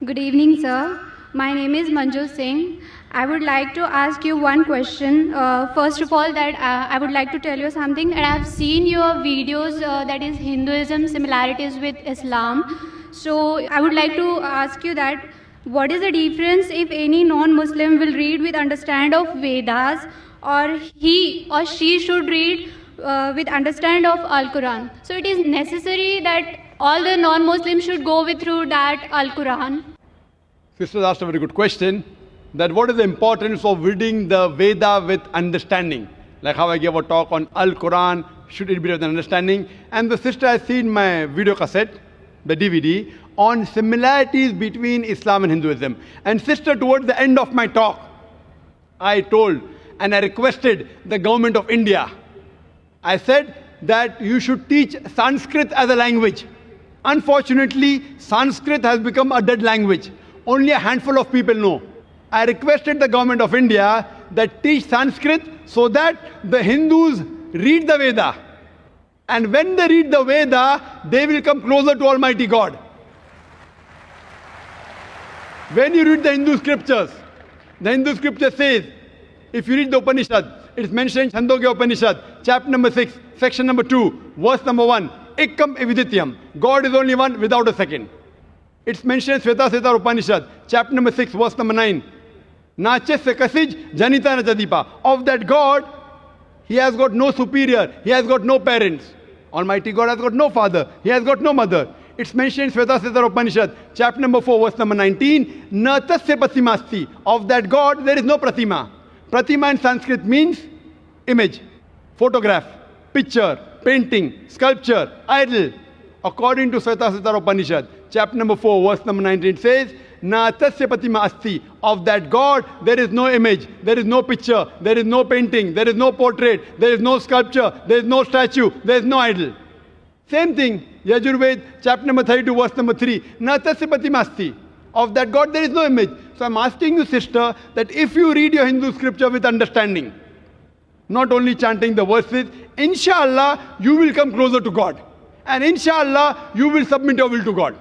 Good evening, sir. My name is Manju Singh. I would like to ask you one question. First of all, that I would like to tell you something. And I have seen your videos, that is Hinduism similarities with Islam. So I would like to ask you that what is the difference if any non-Muslim will read with understand of Vedas, or he or she should read with understand of Al-Quran? So it is necessary that all the non-Muslims should go with through that Al-Quran. Sister asked a very good question, that what is the importance of reading the Veda with understanding? Like how I gave a talk on Al-Quran, should it be with understanding? And the sister has seen my video cassette, the DVD, on similarities between Islam and Hinduism. And sister, towards the end of my talk, I told and I requested the government of India, I said that you should teach Sanskrit as a language. Unfortunately, Sanskrit has become a dead language. Only a handful of people know. I requested the government of India that teach Sanskrit so that the Hindus read the Veda. And when they read the Veda, they will come closer to Almighty God. When you read the Hindu scripture says, if you read the Upanishad, it's mentioned in Chandogya Upanishad, chapter number 6, section number 2, verse number 1, Ekam Evidityam. God is only one without a second. It's mentioned in Sveta Upanishad, chapter number 6, verse number 9. Nachesya kasij janita na jadipa. Of that God, He has got no superior. He has got no parents. Almighty God has got no father. He has got no mother. It's mentioned in Sveta Upanishad, chapter number 4, verse number 19. Na tasya pratimasti. Of that God, there is no pratima. Pratima in Sanskrit means image, photograph, picture, painting, sculpture, idol. According to Sveta Upanishad, chapter number 4, verse number 19 says, Na tasya pratima asti. Of that God, there is no image, there is no picture, there is no painting, there is no portrait, there is no sculpture, there is no statue, there is no idol. Same thing, Yajurved, chapter number 32, verse number 3. Na tasya pratima asti. Of that God, there is no image. So I'm asking you, sister, that if you read your Hindu scripture with understanding, not only chanting the verses, inshallah, you will come closer to God. And inshallah, you will submit your will to God.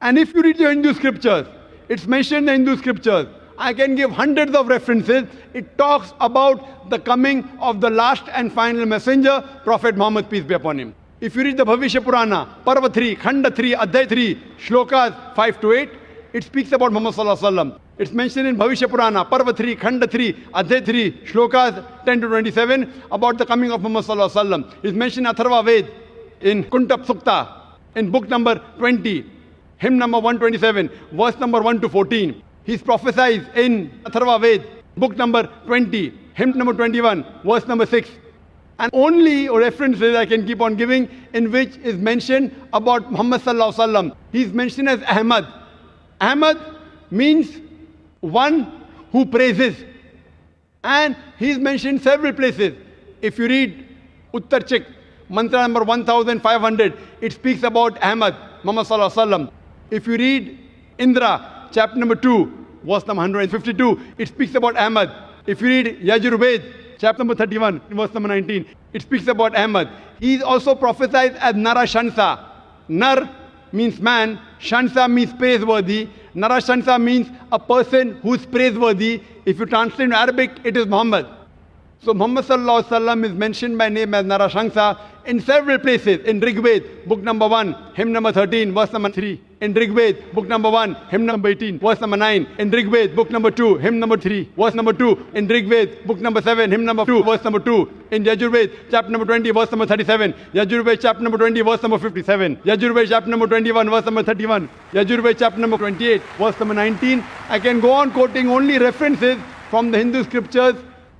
And if you read your Hindu scriptures, it's mentioned in the Hindu scriptures, I can give hundreds of references. It talks about the coming of the last and final messenger, Prophet Muhammad, peace be upon him. If you read the Bhavishya Purana, Parva 3, Khanda 3, Adhyay 3, Shlokas 5 to 8, it speaks about Muhammad Sallallahu Alaihi Wasallam. It's mentioned in Bhavishya Purana, Parva 3, Khanda 3, Adhyay 3, Shlokas 10 to 27 about the coming of Muhammad Sallallahu Alaihi Wasallam. It's mentioned in Atharva Ved, in Kuntap Sukta, in book number 20, hymn number 127, verse number 1 to 14. He's prophesied in Atharva Ved, book number 20, hymn number 21, verse number 6. And only references I can keep on giving in which is mentioned about Muhammad Sallallahu Alaihi Wasallam. He's mentioned as Ahmed. Ahmed means one who praises. And he's mentioned several places. If you read Uttar Chik, mantra number 1500, it speaks about Ahmed, Muhammad Sallallahu Alaihi Wasallam. If you read Indra, chapter number 2, verse number 152, it speaks about Ahmed. If you read Yajurved, chapter number 31, verse number 19, it speaks about Ahmed. He is also prophesied as Nara Shansa. Nar means man, Shansa means praiseworthy. Nara Shansa means a person who is praiseworthy. If you translate in Arabic, it is Muhammad. So Muhammad Sallallahu Alaihi Wasallam is mentioned by name as Nara Shansa in several places. In Rigved, book number 1, hymn number 13, verse number 3. In Rigved, book number 1, hymn number 18, verse number 9. In Rigved, book number 2, hymn number 3, verse number 2. In Rigved, book number 7, hymn number 2, verse number 2. In Yajurved, chapter number 20, verse number 37. Yajurved, chapter number 20, verse number 57. Yajurved, chapter number 21, verse number 31. Yajurved, chapter number 28, verse number 19. I can go on quoting only references from the Hindu scriptures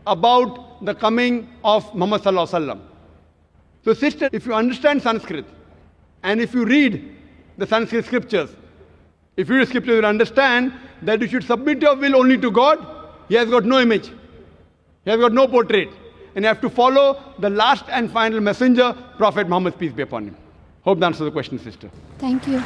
about the coming of Muhammad Sallallahu Alaihi Wasallam. So sister, if you understand Sanskrit, and if you read the Sanskrit scriptures, if you read scriptures, you will understand that you should submit your will only to God. He has got no image. He has got no portrait. And you have to follow the last and final messenger, Prophet Muhammad, peace be upon him. Hope that answers the question, sister. Thank you.